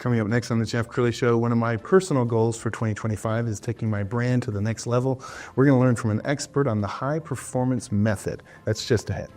Coming up next on the Jeff Crilley Show, one of my personal goals for 2025 is taking my brand to the next level. We're going to learn from an expert on the high performance method. That's just ahead.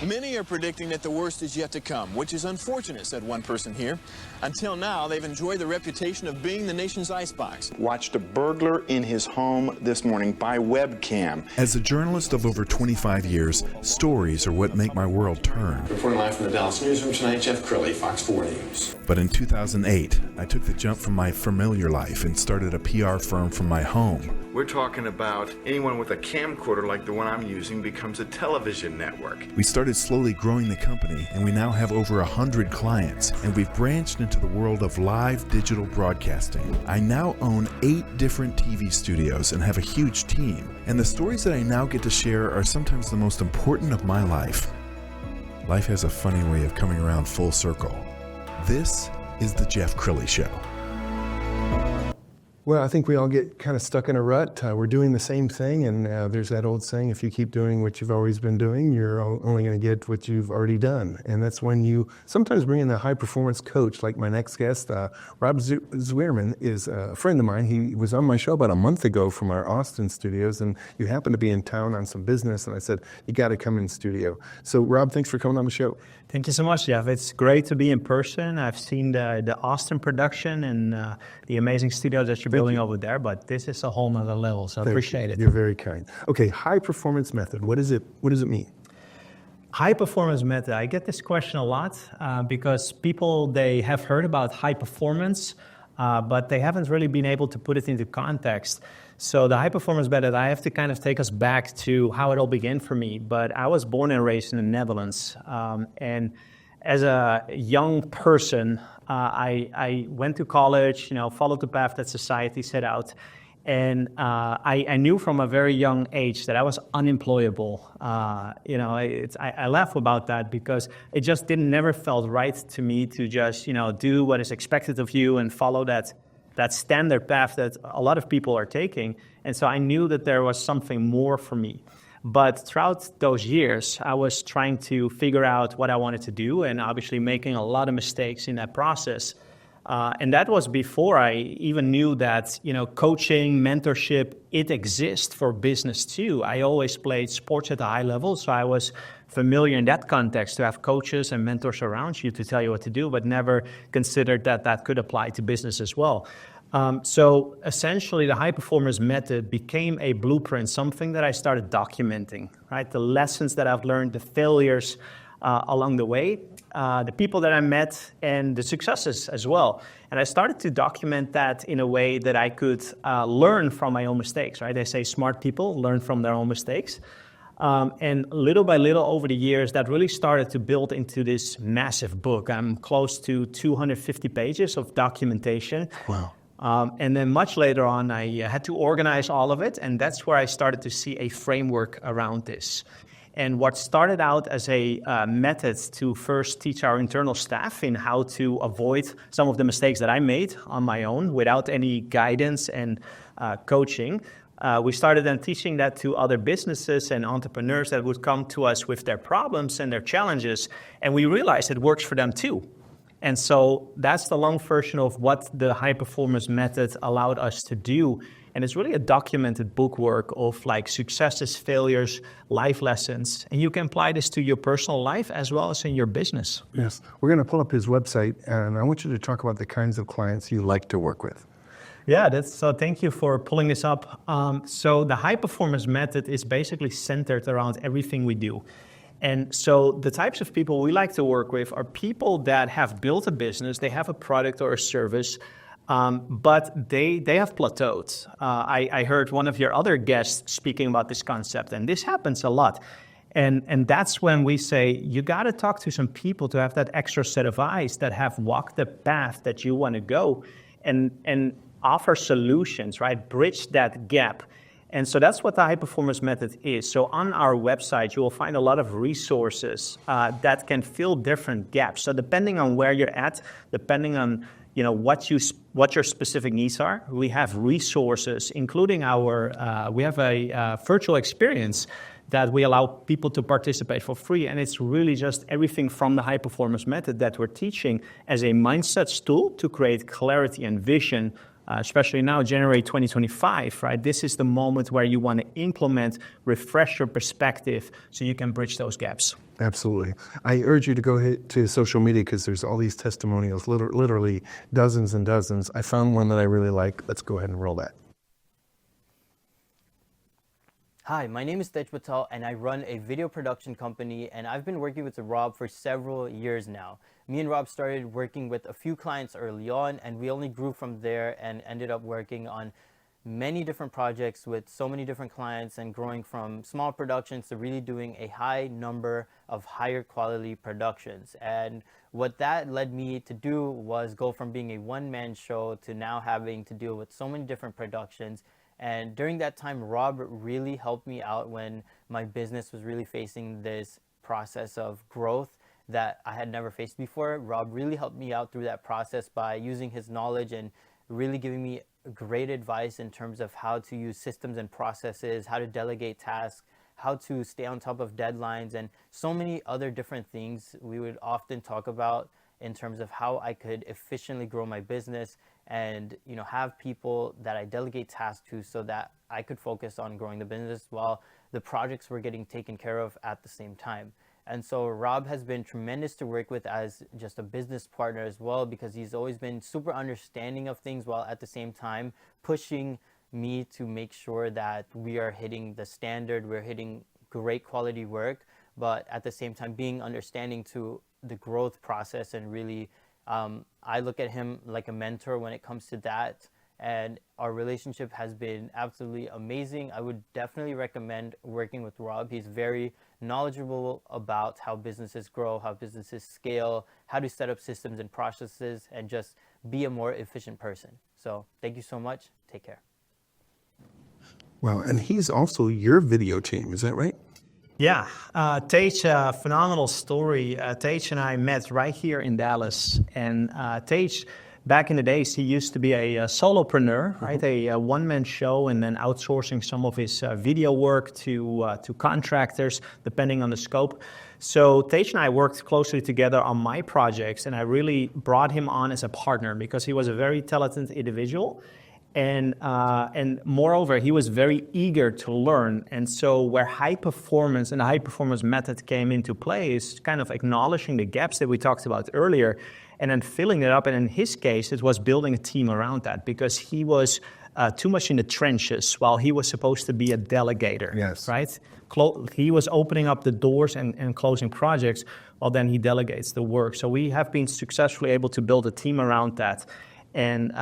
Many are predicting that the worst is yet to come, which is unfortunate, said one person here. Until now, they've enjoyed the reputation of being the nation's icebox. Watched a burglar in his home this morning by webcam. As a journalist of over 25 years, stories are what make my world turn. Reporting live from the Dallas newsroom tonight, Jeff Crilley, Fox 4 News. But in 2008, I took the jump from my familiar life and started a PR firm from my home. We're talking about anyone with a camcorder like the one I'm using becomes a television network. We started slowly growing the company, and we now have over 100 clients, and we've branched into the world of live digital broadcasting. I now own 8 different TV studios and have a huge team, and the stories that I now get to share are sometimes the most important of my life. Life has a funny way of coming around full circle. This is the Jeff Crilley Show. Well, I think we all get kind of stuck in a rut. We're doing the same thing, and there's that old saying, if you keep doing what you've always been doing, you're only going to get what you've already done. And that's when you sometimes bring in a high-performance coach, like my next guest. Rob Zweerman is a friend of mine. He was on my show about a month ago from our Austin studios, and you happened to be in town on some business, and I said, you got to come in studio. So, Rob, thanks for coming on the show. Thank you so much, Jeff. It's great to be in person. I've seen the Austin production and the amazing studio that you're building over there, but this is a whole nother level, so I appreciate it. You're very kind. Okay, high performance method. What does it mean? High performance method. I get this question a lot because people, they have heard about high performance, but they haven't really been able to put it into context. So the high performance method, I have to kind of take us back to how it all began for me. But I was born and raised in the Netherlands. And as a young person, I went to college, followed the path that society set out. And I knew from a very young age that I was unemployable. I laugh about that because it just never felt right to me to just, do what is expected of you and follow that standard path that a lot of people are taking. And so I knew that there was something more for me. But throughout those years, I was trying to figure out what I wanted to do and obviously making a lot of mistakes in that process. And that was before I even knew that, coaching, mentorship, it exists for business too. I always played sports at a high level, so I was familiar in that context to have coaches and mentors around you to tell you what to do, but never considered that could apply to business as well. So essentially, the high performance method became a blueprint, something that I started documenting, right? The lessons that I've learned, the failures along the way, the people that I met, and the successes as well. And I started to document that in a way that I could learn from my own mistakes, right? They say smart people learn from their own mistakes. And little by little over the years, that really started to build into this massive book. I'm close to 250 pages of documentation. Wow. And then much later on, I had to organize all of it, and that's where I started to see a framework around this. And what started out as a method to first teach our internal staff in how to avoid some of the mistakes that I made on my own without any guidance and coaching, we started then teaching that to other businesses and entrepreneurs that would come to us with their problems and their challenges, and we realized it works for them too. And so that's the long version of what the high performance method allowed us to do. And it's really a documented bookwork of like successes, failures, life lessons. And you can apply this to your personal life as well as in your business. Yes. We're going to pull up his website, and I want you to talk about the kinds of clients you like to work with. Yeah, so thank you for pulling this up. So the high performance method is basically centered around everything we do. And so the types of people we like to work with are people that have built a business, they have a product or a service, but they have plateaued. I heard one of your other guests speaking about this concept, and this happens a lot. And that's when we say, you got to talk to some people to have that extra set of eyes that have walked the path that you want to go and offer solutions, right? Bridge that gap. And so that's what the high performance method is. So on our website, you will find a lot of resources that can fill different gaps. So depending on where you're at, depending on what your specific needs are, we have resources, including we have a virtual experience that we allow people to participate for free. And it's really just everything from the high performance method that we're teaching as a mindset tool to create clarity and vision, especially now, January 2025, right? This is the moment where you want to implement, refresh your perspective so you can bridge those gaps. Absolutely. I urge you to go hit to social media because there's all these testimonials, literally dozens and dozens. I found one that I really like. Let's go ahead and roll that. Hi, my name is Tej Patel and I run a video production company, and I've been working with Rob for several years now. Me and Rob started working with a few clients early on, and we only grew from there and ended up working on many different projects with so many different clients and growing from small productions to really doing a high number of higher quality productions. And what that led me to do was go from being a one-man show to now having to deal with so many different productions. And during that time, Rob really helped me out when my business was really facing this process of growth that I had never faced before. Rob really helped me out through that process by using his knowledge and really giving me great advice in terms of how to use systems and processes, how to delegate tasks, how to stay on top of deadlines, and so many other different things we would often talk about in terms of how I could efficiently grow my business and, you know, have people that I delegate tasks to so that I could focus on growing the business while the projects were getting taken care of at the same time. And so Rob has been tremendous to work with as just a business partner as well, because he's always been super understanding of things while at the same time pushing me to make sure that we are hitting the standard, we're hitting great quality work, but at the same time being understanding to the growth process. And really, I look at him like a mentor when it comes to that. And our relationship has been absolutely amazing. I would definitely recommend working with Rob. He's very knowledgeable about how businesses grow, how businesses scale, how to set up systems and processes, and just be a more efficient person. So thank you so much. Take care. Wow, and he's also your video team, is that right? Yeah, Tej, phenomenal story. Tej and I met right here in Dallas, and Tej, back in the days, he used to be a solopreneur, right? A one-man show, and then outsourcing some of his video work to contractors, depending on the scope. So Tej and I worked closely together on my projects, and I really brought him on as a partner because he was a very talented individual. And moreover, he was very eager to learn. And so where high performance and the high performance method came into play is kind of acknowledging the gaps that we talked about earlier and then filling it up. And in his case, it was building a team around that because he was too much in the trenches while he was supposed to be a delegator. Yes. Right? He was opening up the doors and closing projects while then he delegates the work. So we have been successfully able to build a team around that. And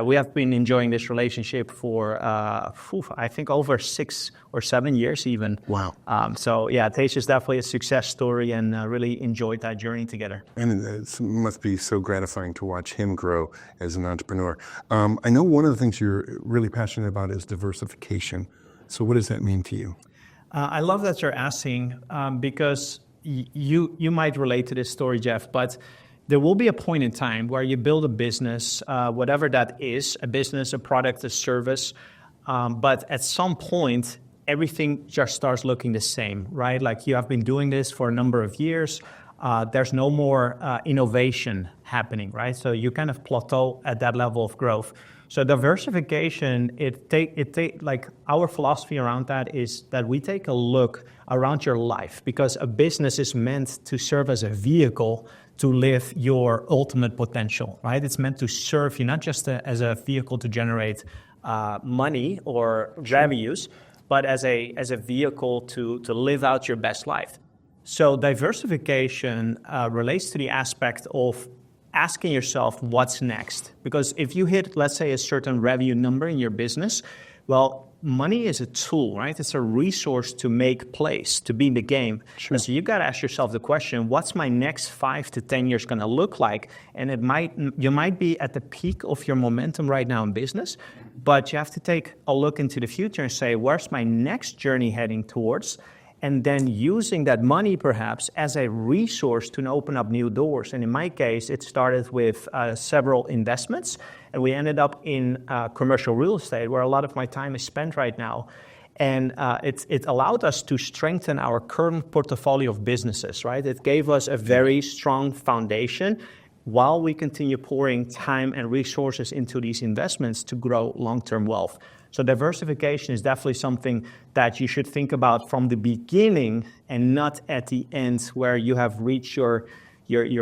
we have been enjoying this relationship for, I think, over 6 or 7 years even. Wow. Tej is definitely a success story, and really enjoyed that journey together. And it must be so gratifying to watch him grow as an entrepreneur. I know one of the things you're really passionate about is diversification. So what does that mean to you? I love that you're asking because you might relate to this story, Jeff, but there will be a point in time where you build a business, whatever that is, a business, a product, a service, but at some point, everything just starts looking the same, right? Like you have been doing this for a number of years. There's no more innovation happening, right? So you kind of plateau at that level of growth. So diversification, like our philosophy around that is that we take a look around your life because a business is meant to serve as a vehicle to live your ultimate potential, right? It's meant to serve you not just as a vehicle to generate money or revenues, but as a vehicle to live out your best life. So diversification relates to the aspect of asking yourself what's next. Because if you hit, let's say, a certain revenue number in your business, well, money is a tool, right? It's a resource to make plays, to be in the game. Sure. And so you've got to ask yourself the question, what's my next 5 to 10 years going to look like? And you might be at the peak of your momentum right now in business, but you have to take a look into the future and say, where's my next journey heading towards? And then using that money perhaps as a resource to open up new doors. And in my case, it started with several investments, and we ended up in commercial real estate, where a lot of my time is spent right now. And it allowed us to strengthen our current portfolio of businesses, right? It gave us a very strong foundation while we continue pouring time and resources into these investments to grow long-term wealth. So diversification is definitely something that you should think about from the beginning and not at the end where you have reached your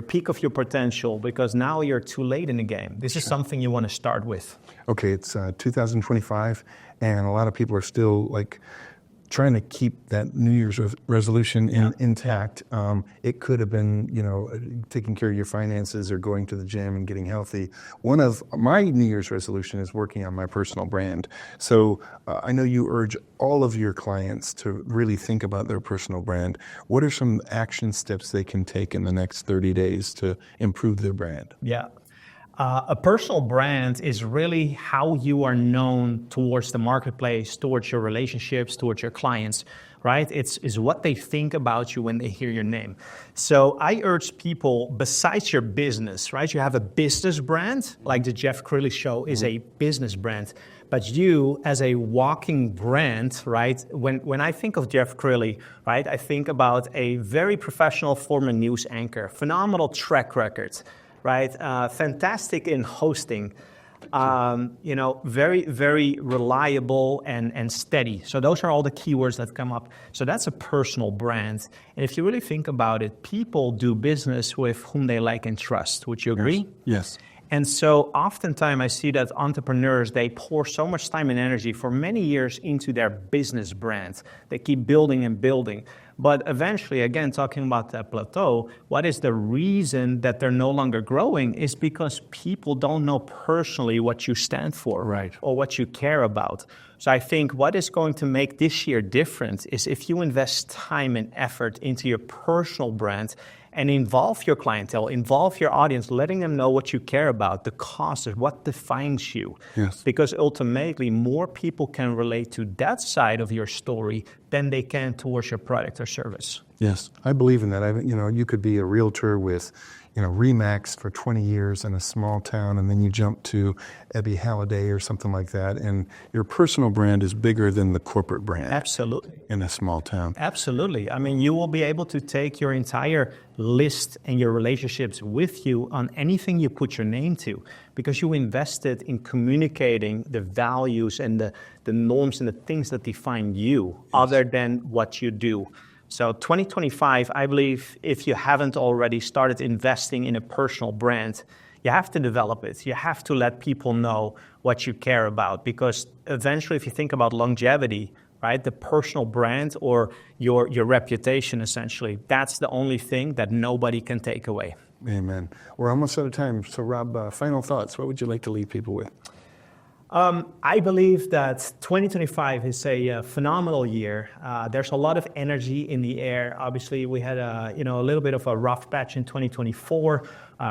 peak of your potential, because now you're too late in the game. This is something you want to start with. Okay, it's 2025, and a lot of people are still like trying to keep that New Year's resolution intact. It could have been, taking care of your finances or going to the gym and getting healthy. One of my New Year's resolution is working on my personal brand. So I know you urge all of your clients to really think about their personal brand. What are some action steps they can take in the next 30 days to improve their brand? Yeah. A personal brand is really how you are known towards the marketplace, towards your relationships, towards your clients, right? It's what they think about you when they hear your name. So I urge people, besides your business, right? You have a business brand, like the Jeff Crilley Show is a business brand. But you, as a walking brand, right? When I think of Jeff Crilley, right, I think about a very professional former news anchor, phenomenal track record, right? Fantastic in hosting, very, very reliable and steady. So those are all the keywords that come up. So that's a personal brand. And if you really think about it, people do business with whom they like and trust. Would you agree? Yes. And so oftentimes I see that entrepreneurs, they pour so much time and energy for many years into their business brand. They keep building and building. But eventually, again, talking about that plateau, what is the reason that they're no longer growing is because people don't know personally what you stand for, right, or what you care about. So I think what is going to make this year different is if you invest time and effort into your personal brand and involve your clientele, involve your audience, letting them know what you care about, the causes, what defines you. Yes. Because ultimately, more people can relate to that side of your story than they can towards your product or service. Yes, I believe in that. You could be a realtor with, Remax for 20 years in a small town, and then you jump to Ebby Halliday or something like that, and your personal brand is bigger than the corporate brand. Absolutely. In a small town. Absolutely. I mean, you will be able to take your entire list and your relationships with you on anything you put your name to, because you invested in communicating the values and the norms and the things that define you, yes, other than what you do. So 2025, I believe if you haven't already started investing in a personal brand, you have to develop it. You have to let people know what you care about, because eventually if you think about longevity, right, the personal brand or your reputation, essentially, that's the only thing that nobody can take away. Amen. We're almost out of time. So Rob, final thoughts. What would you like to leave people with? I believe that 2025 is a phenomenal year. There's a lot of energy in the air. Obviously, we had a little bit of a rough patch in 2024.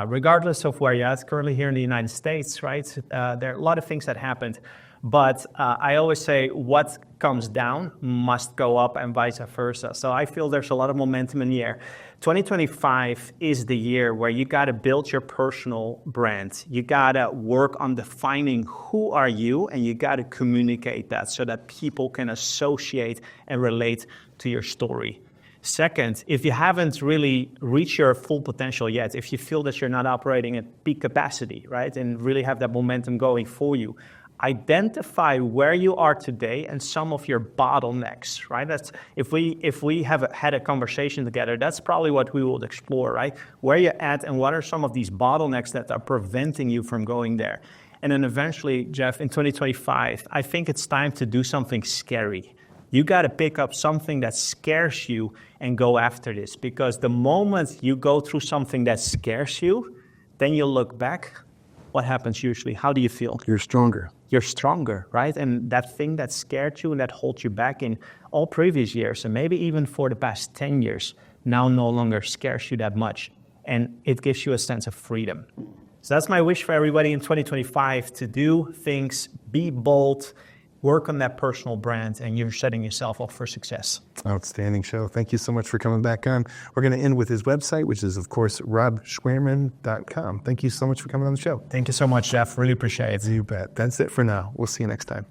Regardless of where you're at, currently here in the United States, right? There are a lot of things that happened. But I always say what comes down must go up and vice versa. So I feel there's a lot of momentum in the air. 2025 is the year where you got to build your personal brand. You got to work on defining who are you, and you got to communicate that so that people can associate and relate to your story. Second, if you haven't really reached your full potential yet, if you feel that you're not operating at peak capacity, right, and really have that momentum going for you, identify where you are today and some of your bottlenecks, right? That's if we have had a conversation together, that's probably what we will explore, right? Where you're at and what are some of these bottlenecks that are preventing you from going there. And then eventually, Jeff, in 2025, I think it's time to do something scary. You got to pick up something that scares you and go after this, because the moment you go through something that scares you, then you look back. What happens usually? How do you feel? You're stronger. You're stronger, right? And that thing that scared you and that holds you back in all previous years, and maybe even for the past 10 years, now no longer scares you that much. And it gives you a sense of freedom. So that's my wish for everybody in 2025, to do things, be bold, work on that personal brand, and you're setting yourself up for success. Outstanding show. Thank you so much for coming back on. We're going to end with his website, which is, of course, robzweerman.com. Thank you so much for coming on the show. Thank you so much, Jeff. Really appreciate it. You bet. That's it for now. We'll see you next time.